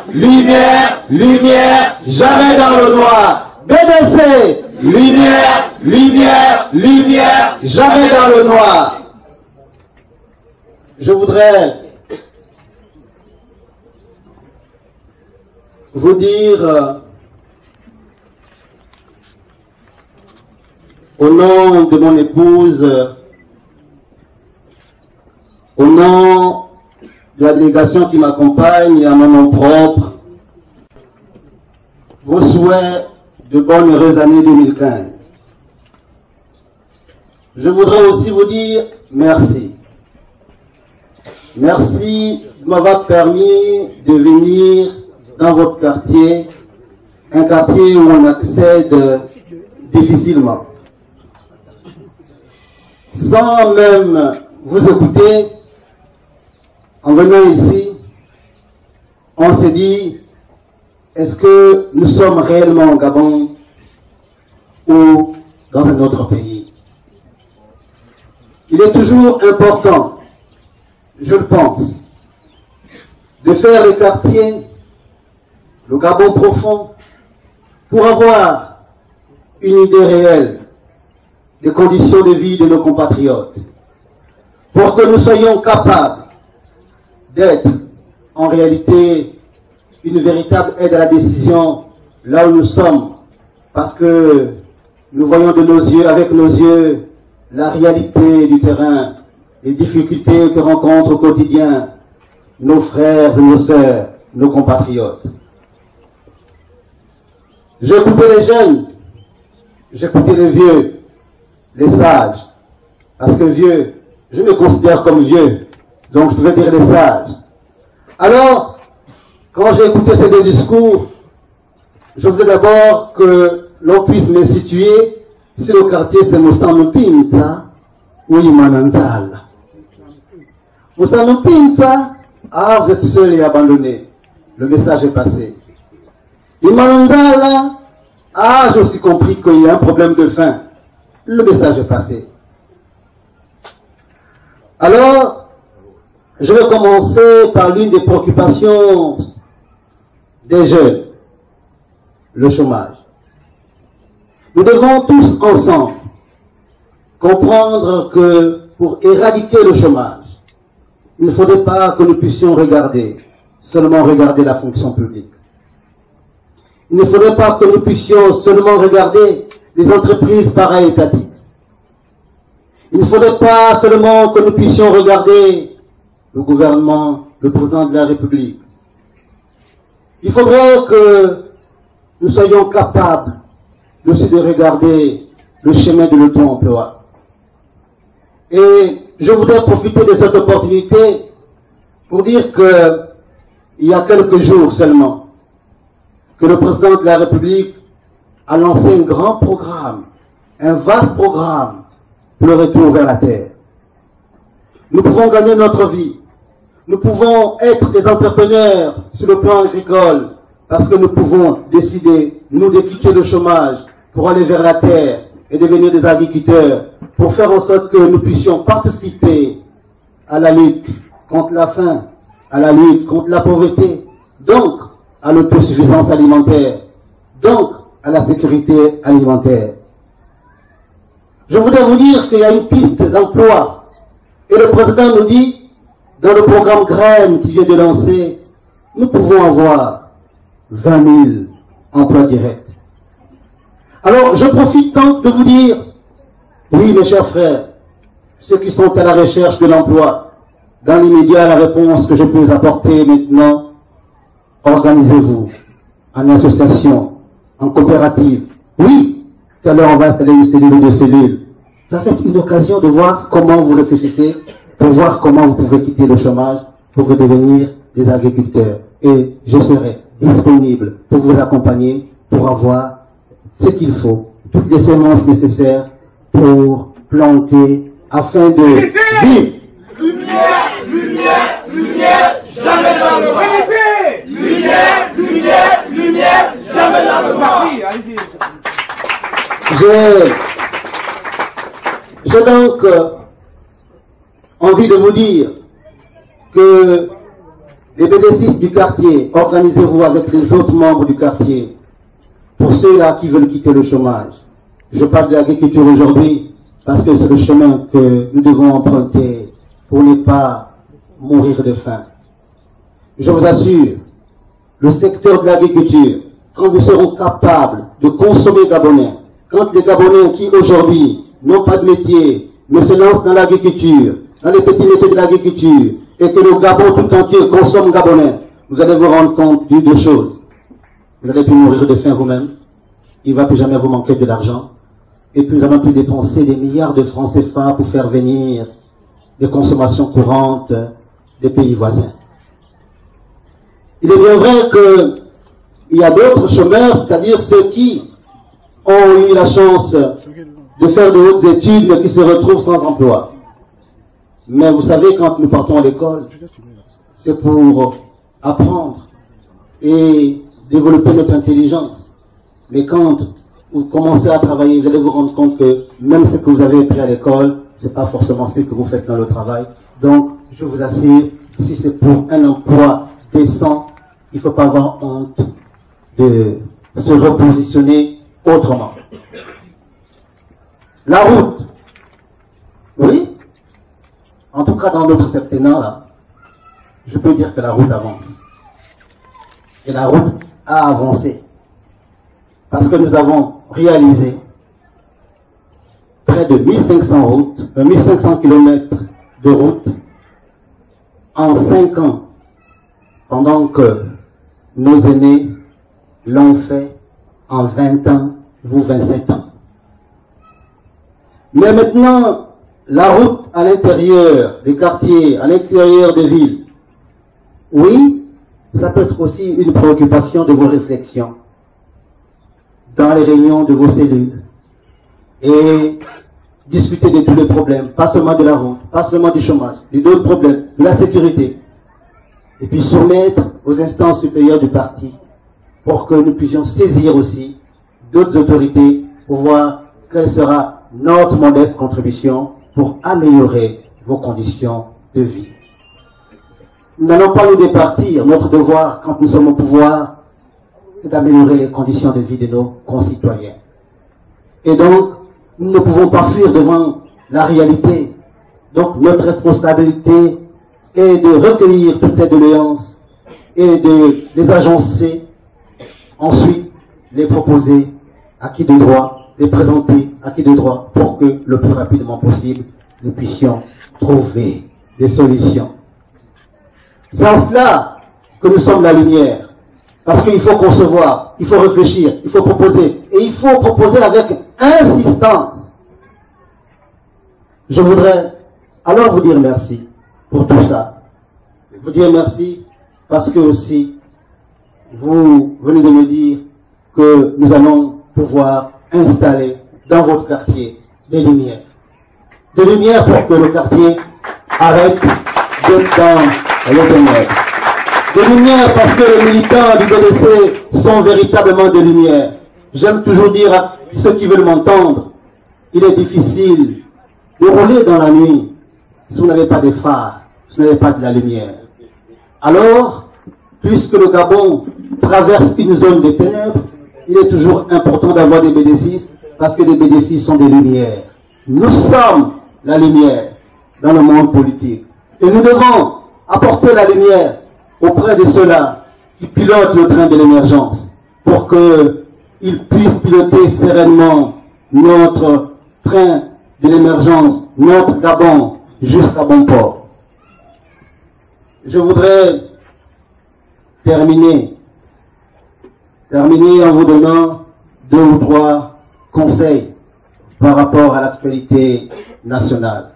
lumière, lumière, jamais dans le noir. BDC, lumière, lumière, lumière, jamais dans le noir. Je voudrais vous dire, au nom de mon épouse, au nom de la délégation qui m'accompagne et à mon nom propre, vos souhaits de bonnes heureuses années 2015. Je voudrais aussi vous dire merci. Merci de m'avoir permis de venir dans votre quartier, un quartier où on accède difficilement. Sans même vous écouter, en venant ici, on s'est dit, est-ce que nous sommes réellement au Gabon ou dans un autre pays? Il est toujours important, je le pense, de faire les quartiers, le Gabon profond, pour avoir une idée réelle des conditions de vie de nos compatriotes, pour que nous soyons capables d'être en réalité une véritable aide à la décision là où nous sommes, parce que nous voyons de nos yeux, avec nos yeux, la réalité du terrain, les difficultés que rencontrent au quotidien nos frères et nos sœurs, nos compatriotes. J'ai écouté les jeunes, j'ai écouté les vieux, les sages, parce que vieux, je me considère comme vieux, donc je vais dire les sages. Alors, quand j'ai écouté ces deux discours, je voudrais d'abord que l'on puisse me situer si le quartier c'est Moussanopinza ou Imananzala. Moussanopinza, ah, vous êtes seul et abandonné. Le message est passé. Imananzala, ah, j'ai aussi compris qu'il y a un problème de faim. Le message est passé. Alors, je vais commencer par l'une des préoccupations des jeunes, le chômage. Nous devons tous ensemble comprendre que pour éradiquer le chômage, il ne faudrait pas que nous puissions seulement regarder la fonction publique. Il ne faudrait pas que nous puissions seulement regarder les entreprises para-étatiques. Il ne faudrait pas seulement que nous puissions regarder le gouvernement, le président de la République. Il faudrait que nous soyons capables aussi de regarder le chemin de l'auto-emploi. Et je voudrais profiter de cette opportunité pour dire que il y a quelques jours seulement, que le président de la République a lancé un grand programme, un vaste programme pour le retour vers la terre. Nous pouvons gagner notre vie. Nous pouvons être des entrepreneurs sur le plan agricole parce que nous pouvons décider, nous, de quitter le chômage pour aller vers la terre et devenir des agriculteurs pour faire en sorte que nous puissions participer à la lutte contre la faim, à la lutte contre la pauvreté, donc à l'autosuffisance alimentaire, donc à la sécurité alimentaire. Je voudrais vous dire qu'il y a une piste d'emploi et le président nous dit, dans le programme Graines qu'il vient de lancer, nous pouvons avoir 20 000 emplois directs. Alors, je profite donc de vous dire, oui, mes chers frères, ceux qui sont à la recherche de l'emploi, dans l'immédiat, la réponse que je peux vous apporter maintenant, organisez-vous en association, en coopérative. Oui, tout à l'heure, on va installer une cellule ou deux cellules. Ça va être une occasion de voir comment vous réfléchissez, pour voir comment vous pouvez quitter le chômage pour vous devenir des agriculteurs. Et je serai disponible pour vous accompagner, pour avoir ce qu'il faut, toutes les semences nécessaires pour planter afin de vivre. Lumière, lumière, lumière, jamais dans le noir. Lumière, lumière, lumière, jamais dans le noir. J'ai donc envie de vous dire que Les BD6 du quartier, organisez-vous avec les autres membres du quartier. Pour ceux-là qui veulent quitter le chômage, je parle de l'agriculture aujourd'hui parce que c'est le chemin que nous devons emprunter pour ne pas mourir de faim. Je vous assure, le secteur de l'agriculture, quand nous serons capables de consommer gabonais, quand les Gabonais qui aujourd'hui n'ont pas de métier, mais se lancent dans l'agriculture, dans les petits métiers de l'agriculture, et que le Gabon tout entier consomme gabonais, vous allez vous rendre compte de deux choses. Vous allez plus mourir de faim vous-même, il ne va plus jamais vous manquer de l'argent, et puis nous allons plus dépenser des milliards de francs CFA pour faire venir des consommations courantes des pays voisins. Il est bien vrai qu'il y a d'autres chômeurs, c'est-à-dire ceux qui ont eu la chance de faire de hautes études mais qui se retrouvent sans emploi. Mais vous savez, quand nous partons à l'école, c'est pour apprendre et développer notre intelligence. Mais quand vous commencez à travailler, vous allez vous rendre compte que même ce que vous avez appris à l'école, c'est pas forcément ce que vous faites dans le travail. Donc, je vous assure, si c'est pour un emploi décent, il ne faut pas avoir honte de se repositionner autrement. La route. Oui. En tout cas, dans notre septennat, là, je peux dire que la route avance. Et la route a avancé. Parce que nous avons réalisé près de 1500 km de route en 5 ans, pendant que nos aînés l'ont fait en 20 ans, vous 27 ans. Mais maintenant, la route à l'intérieur des quartiers, à l'intérieur des villes, oui, ça peut être aussi une préoccupation de vos réflexions, dans les réunions de vos cellules, et discuter de tous les problèmes, pas seulement de la route, pas seulement du chômage, d'autres problèmes, de la sécurité, et puis soumettre aux instances supérieures du parti pour que nous puissions saisir aussi d'autres autorités pour voir quelle sera notre modeste contribution pour améliorer vos conditions de vie. Nous n'allons pas nous départir. Notre devoir, quand nous sommes au pouvoir, c'est d'améliorer les conditions de vie de nos concitoyens. Et donc, nous ne pouvons pas fuir devant la réalité. Donc, notre responsabilité est de recueillir toutes ces doléances et de les agencer, ensuite les proposer à qui de droit, les présenter à qui de droit, pour que le plus rapidement possible, nous puissions trouver des solutions. C'est en cela que nous sommes la lumière. Parce qu'il faut concevoir, il faut réfléchir, il faut proposer. Et il faut proposer avec insistance. Je voudrais alors vous dire merci pour tout ça. Vous dire merci parce que aussi, vous venez de me dire que nous allons pouvoir installer dans votre quartier des lumières. Des lumières pour que le quartier arrête d'être dans les ténèbres. Des lumières parce que les militants du BDC sont véritablement des lumières. J'aime toujours dire à ceux qui veulent m'entendre, il est difficile de rouler dans la nuit si vous n'avez pas de phare, si vous n'avez pas de la lumière. Alors, puisque le Gabon traverse une zone de ténèbres, il est toujours important d'avoir des BD6 parce que les BD6 sont des lumières. Nous sommes la lumière dans le monde politique. Et nous devons apporter la lumière auprès de ceux-là qui pilotent le train de l'émergence pour qu'ils puissent piloter sereinement notre train de l'émergence, notre Gabon, jusqu'à bon port. Je voudrais terminer en vous donnant 2 ou 3 conseils par rapport à l'actualité nationale.